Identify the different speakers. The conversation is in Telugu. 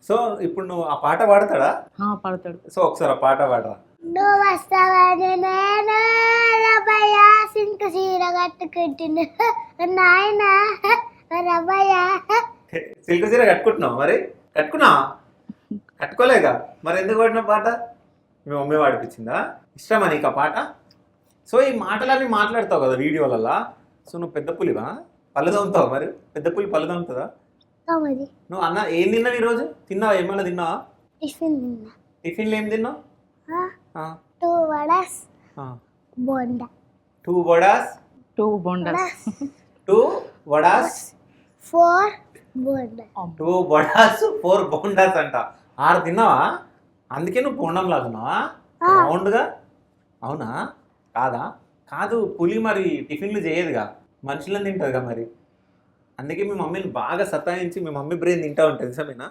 Speaker 1: సో ఇప్పుడు నువ్వు ఆ పాట పాడతాడా?
Speaker 2: పాడతాడు.
Speaker 1: సో ఒకసారి ఆ పాట పాడరా.
Speaker 3: నువ్వు వస్తావని నేను రబ్బయ్య సింకు చీర కట్టుకుంటున్నా నాయన రబ్బయ్య.
Speaker 1: సిల్క్ చీర కట్టుకుంటున్నావు మరి? కట్టుకోలేక మరి ఎందుకు పాడిన పాట? మీ మమ్మీ పాడిపించిందా? ఇష్టమా నీకు ఆ పాట? సో ఈ మాటలన్నీ మాట్లాడతావు కదా వీడియోలలో. సో నువ్వు పెద్ద పులివా? పళ్ళు తోముతావు మరి? పెద్ద పులి పళ్ళు తోముతుందా? నువ్వు అన్న ఏం తిన్నావు ఈరోజు? తిన్నావా? ఏమన్నా తిన్నావా?
Speaker 3: టిఫిన్ తిన్నా.
Speaker 1: టిఫిన్లో ఏం తిన్నావు?
Speaker 3: 2 వడాస్ బోండా.
Speaker 1: 2 వడాస్
Speaker 2: 2 బోండాస్
Speaker 1: 2 వడాస్
Speaker 3: 4 బోండా.
Speaker 1: 2 వడాస్ 4 బోండాస్ అంట. 6 తిన్నావా? అందుకే నువ్వు బోండం లాగున్నావా రౌండ్గా? అవునా? కాదా? కాదు, పులి మరి టిఫిన్లు చేయదుగా, మనుషులను తింటుందిగా మరి. అందుకే మీ మమ్మీని బాగా సతాయించి మీ మమ్మీ బ్రెయిన్ తింటా ఉంటుంది నిజమేనా?